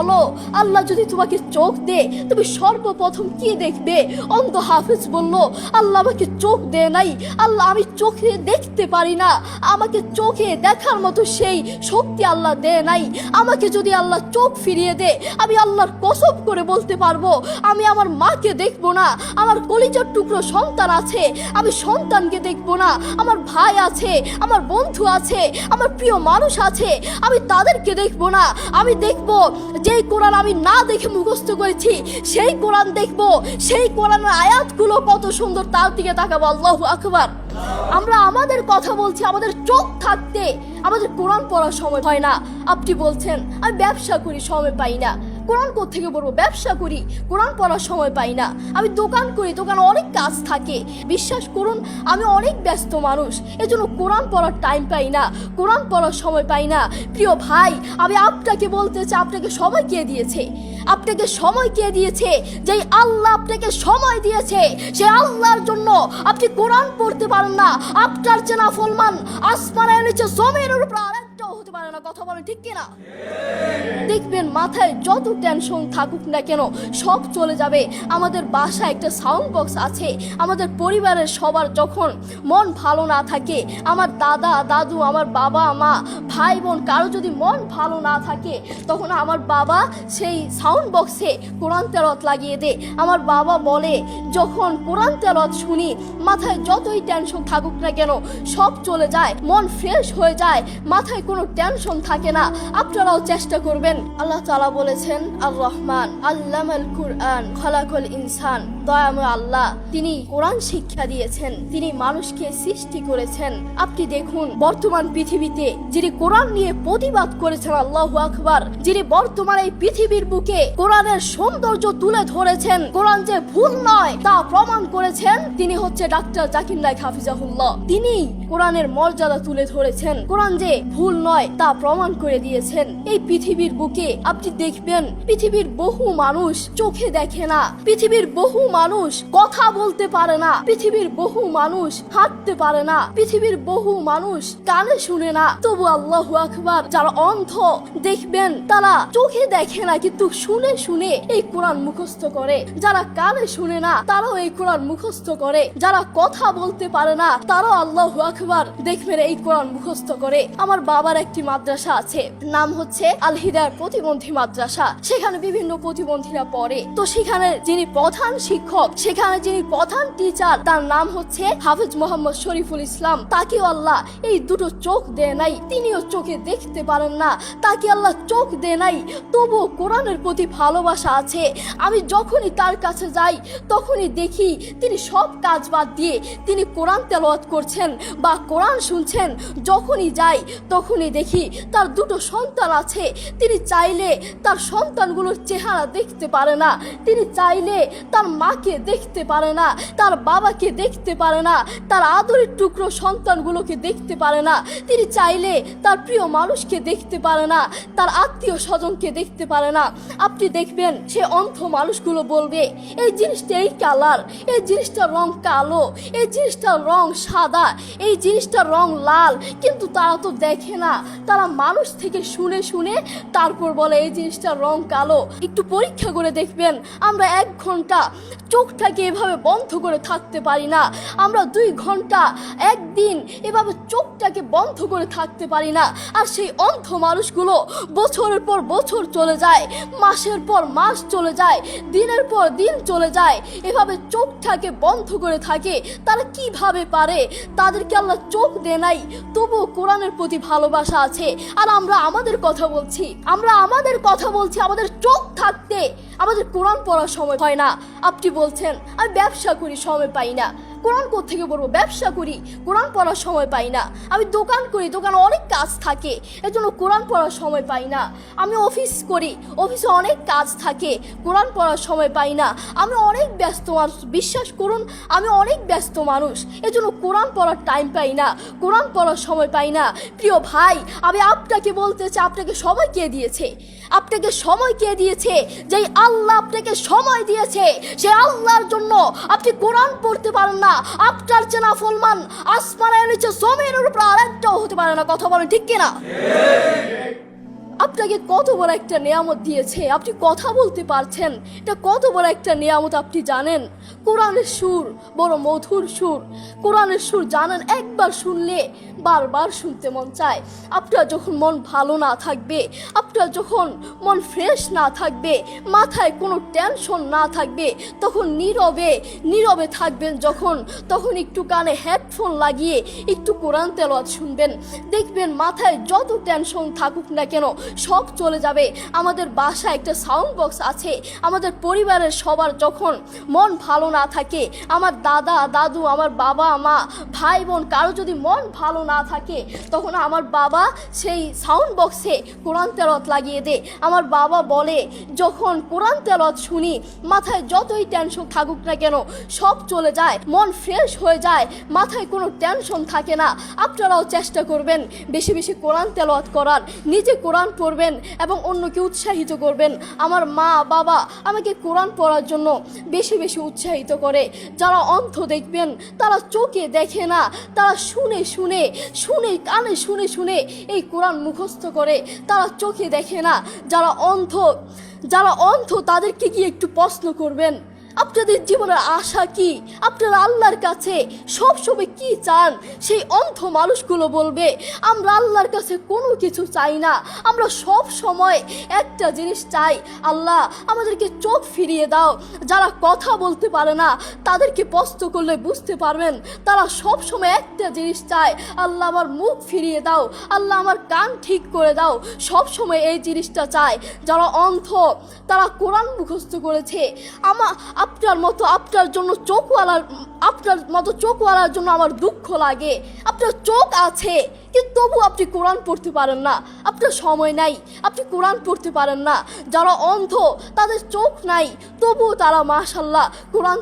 বলো, আল্লাহ যদি তোমাকে চোখ দে তুমি সর্বপ্রথম কি দেখবে? অন্ধ হাফেজ বলল, আল্লাহ আমাকে চোখ দে নাই, আল্লাহ আমি চোখে দেখতে পারি না, আমাকে চোখে দেখার মতো সেই শক্তি আল্লাহ দে নাই। আমাকে যদি আল্লাহ চোখ ফিরিয়ে দে, আমি আল্লাহর কসম করে বলতে পারবো আমি আমার মাকে দেখবো না। আমার কলিজার টুকরো সন্তান আছে, আমি সন্তানকে দেখবো না। আমার ভাই আছে, আমার বন্ধু আছে, আমার প্রিয় মানুষ আছে, আমি তাদেরকে দেখবো না। আমি দেখবো যেই কোরআন আমি না দেখে মুখস্থ করেছি সেই কোরআন দেখবো, সেই কোরআনের আয়াতগুলো কত সুন্দর তার দিকে তাকাবো। আল্লাহু আকবার। আমরা আমাদের কথা বলছি, আমাদের চোখ থাকতে আমাদের কোরআন পড়ার সময় হয় না। আপনি বলছেন আমি ব্যবসা করি, সময় পাই না। কোরআন কোত্থেকে পড়বো? ব্যবসা করি, কোরআন পড়ার সময় পাই না। আমি দোকান করি, দোকানে অনেক কাজ থাকে। বিশ্বাস করুন আমি অনেক ব্যস্ত মানুষ, এজন্য কোরআন পড়ার টাইম পাই না, কোরআন পড়ার সময় পাই না। প্রিয় ভাই, আমি আপনাকে বলতে চাই, আপনাকে সময় কে দিয়েছে? আপনাকে সময় কে দিয়েছে? যেই আল্লাহ আপনাকে সময় দিয়েছে সেই আল্লাহর জন্য আপনি কোরআন পড়তে পারেন না। আপনার চেনা ফলমান আসমানের নিচে জমিনের উপর আরেকটাও হতে পারে না। কথা বলেন ঠিক কিনা? দেখবেন মাথায় যত টেনশন থাকুক না কেন সব চলে যাবে। আমাদের বাসায় একটা সাউন্ড বক্স আছে। আমাদের পরিবারের সবার যখন মন ভালো না থাকে, আমার দাদা দাদু, আমার বাবা মা, ভাই বোন কারো যদি মন ভালো না থাকে, তখন আমার বাবা সেই সাউন্ড বক্সে কোরআন তেলাওয়াত লাগিয়ে দেয়। আমার বাবা বলে যখন কোরআন তেলাওয়াত শুনি মাথায় যতই টেনশন থাকুক না কেন সব চলে যায়, মন ফ্রেশ হয়ে যায়, মাথায় কোনো টেনশন থাকে না। আপনারাও চেষ্টা করবেন। আল্লাহ তাআলা বলেছেন আর রহমান আল্লামাল কুরআন খালাকাল ইনসান, দয়াময় আল্লাহ তিনি কোরআন শিক্ষা দিয়েছেন, তিনি মানুষকে সৃষ্টি করেছেন। আপনি দেখুন বর্তমান পৃথিবীতে যিনি কোরআন নিয়ে প্রতিবাদ করেছেন, আল্লাহু আকবার, যিনি বর্তমান এই পৃথিবীর বুকে কোরআনের সৌন্দর্য তুলে ধরেছেন, কোরআন যে ভুল নয় তা প্রমাণ করেছেন, তিনি হচ্ছে ডাক্তার জাকির নায়েক হাফিজাহুল্লাহ। তিনি কোরআনের মর্যাদা তুলে ধরেছেন, কোরআন যে ভুল নয় তা প্রমাণ করে দিয়েছেন। এই পৃথিবীর বুকে আপনি দেখবেন পৃথিবীর বহু মানুষ চোখে দেখে না, পৃথিবীর বহু মানুষ কথা বলতে পারে না, পৃথিবীর বহু মানুষ হাঁটতে পারে না, পৃথিবীর বহু মানুষ কানে শুনে না। তবু আল্লাহু আকবার, যারা অন্ধ দেখবেন তারা চোখে দেখে না কিন্তু শুনে শুনে এই কোরআন মুখস্থ করে। যারা কানে শুনে না তারাও এই কোরআন মুখস্থ করে। যারা কথা বলতে পারে না তারাও আল্লাহু আকবার দেখবেন এই কোরআন মুখস্থ করে। আমার বাবার একটি মাদ্রাসা আছে, নাম হচ্ছে আল হিদায়াত প্রতিবন্ধী মাদ্রাসা। সেখানে বিভিন্ন প্রতিবন্ধীরা পড়ে। তো সেখানে যিনি প্রধান শিক্ষক, সেখানে যিনি প্রধান টিচার, তার নাম হচ্ছে হাফেজ মোহাম্মদ শরীফুল ইসলাম। তাকেও আল্লাহ এই দুটো চোখ দেয় নাই, তিনিও চোখে দেখতে পারেন না, তাকে আল্লাহ চোখ দেয় নাই, তবুও কোরআনের প্রতি ভালোবাসা আছে। আমি যখনই তার কাছে যাই তখনই দেখি তিনি সব কাজ বাদ দিয়ে তিনি কোরআন তেলাওয়াত করছেন বা কোরআন শুনছেন। যখনই যাই তখনই দেখি তার দুটো সন্তান আছে, তিনি চাইলে তার সন্তানগুলোর চেহারা দেখতে পারে না, তিনি চাইলে তার মাকে দেখতে পারে না, তার বাবাকে দেখতে পারে না, তার আদরের টুকরো সন্তানগুলোকে দেখতে পারে না, তিনি চাইলে তার প্রিয় মানুষকে দেখতে পারে না, তার আত্মীয় স্বজনকে দেখতে পারে না। আপনি দেখবেন সে অন্ধ মানুষগুলো বলবে এই জিনিসটা এই কালার, এই জিনিসটার রং কালো, এই জিনিসটার রং সাদা, এই জিনিসটার রং লাল, কিন্তু তারা তো দেখে না, তারা মানুষ থেকে শুনে শুনে তারপর বলে এই জিনিসটার রং কালো। একটু পরীক্ষা করে দেখবেন আমরা 1 ঘন্টা চোখটাকে এভাবে বন্ধ করে থাকতে পারি না, আমরা 2 ঘন্টা একদিন এভাবে চোখটাকে বন্ধ করে থাকতে পারি না। আর সেই অন্ধ মানুষগুলো বছরের পর বছর চলে যায়, মাসের পর মাস চলে যায়, দিনের পর দিন চলে যায়, এভাবে চোখটাকে বন্ধ করে থাকে। তারা কিভাবে পারে? তাদেরকে আল্লাহ চোখ দেয় নাই, তবুও কোরআনের প্রতি ভালোবাসা আছে। আর আমরা আমাদের কথা বলছি, আমাদের চোখ থাকতে আমাদের কোরআন পড়ার সময় হয় না। আপনি বলছেন আমি ব্যবসা করি, সময় পাই না। কোরআন কোত্থেকে পড়বো? ব্যবসা করি, কোরআন পড়ার সময় পাই না। আমি দোকান করি, দোকানে অনেক কাজ থাকে, এজন্য কোরআন পড়ার সময় পাই না। আমি অফিস করি, অফিসে অনেক কাজ থাকে, কোরআন পড়ার সময় পাই না। আমি অনেক ব্যস্ত মানুষ, বিশ্বাস করুন আমি অনেক ব্যস্ত মানুষ, এজন্য কোরআন পড়ার টাইম পাই না, কোরআন পড়ার সময় পাই না। প্রিয় ভাই, আমি আপনাকে বলতে চাই, আপনাকে সময় কে দিয়েছে? আপনাকে সময় কে দিয়েছে? যেই আল্লাহ আপনাকে সময় দিয়েছে সেই আল্লাহর জন্য আপনি কোরআন পড়তে পারেন না। আপনার চেনা ফলমান আসমানের নিচে জমিনের উপর আরেকটাও হতে পারে না। কথা বলেন ঠিক কিনা? আপনাকে কত বড় একটা নিয়ামত দিয়েছে, আপনি কথা বলতে পারছেন, এটা কত বড় একটা নিয়ামত আপনি জানেন? কোরআনের সুর বড় মধুর সুর, কোরআনের সুর জানেন, একবার শুনলে বারবার শুনতে মন চায়। আপনার যখন মন ভালো না থাকবে, আপনার যখন মন ফ্রেশ না থাকবে, মাথায় কোনো টেনশন না থাকবে, তখন নীরবে নীরবে থাকবেন যখন, তখন একটু কানে হেডফোন লাগিয়ে একটু কোরআন তেলাওয়াত শুনবেন, দেখবেন মাথায় যত টেনশন থাকুক না কেন সব চলে যাবে। আমাদের বাসায় একটা সাউন্ড বক্স আছে, আমাদের পরিবারের সবার যখন মন ভালো না থাকে, আমার দাদা দাদু, আমার বাবা মা, ভাই বোন, কারো যদি মন ভালো না থাকে, তখন আমার বাবা সেই সাউন্ড বক্সে কোরআন তেলাওয়াত লাগিয়ে দেয়। আমার বাবা বলে, যখন কোরআন তেলাওয়াত শুনি মাথায় যতই টেনশন থাকুক না কেন সব চলে যায়, মন ফ্রেশ হয়ে যায়, মাথায় কোনো টেনশন থাকে না। আপনারাও চেষ্টা করবেন বেশি বেশি কোরআন তেলাওয়াত করার, নিজে কোরআন পড়বেন এবং অন্যকে উৎসাহিত করবেন। আমার মা বাবা আমাকে কোরআন পড়ার জন্য বেশি বেশি উৎসাহিত করে। যারা অন্ধ দেখবেন, তারা চোখে দেখে না, তারা শুনে শুনে শুনে কানে শুনে শুনে এই কোরআন মুখস্থ করে, তারা চোখে দেখে না। যারা অন্ধ তাদেরকে গিয়ে একটু প্রশ্ন করবেন, আপনাদের জীবনের আশা কি, আপনারা আল্লাহর কাছে সবসময় কি চান? সেই অন্ধ মানুষগুলো বলবে, আমরা আল্লাহর কাছে কোনো কিছু চাই না, আমরা সব সময় একটা জিনিস চাই, আল্লাহ আমাদেরকে চোখ ফিরিয়ে দাও। যারা কথা বলতে পারে না তাদেরকে প্রশ্ন করলে বুঝতে পারবেন, তারা সব সময় একটা জিনিস চায়, আল্লাহ আমার মুখ ফিরিয়ে দাও, আল্লাহ আমার কান ঠিক করে দাও, সব সময় এই জিনিসটা চায়। যারা অন্ধ তারা কোরআন মুখস্থ করেছে। আপনার মতো চোখওয়ালার জন্য আমার দুঃখ লাগে। আপনার চোখ আছে কিন্তু তবু আপনি কোরআন পড়তে পারেন না, আপনার সময় নাই, আপনি কোরআন পড়তে পারেন না। যারা অন্ধ তাদের চোখ নাই তবুও তারা মাশাআল্লাহ কোরআন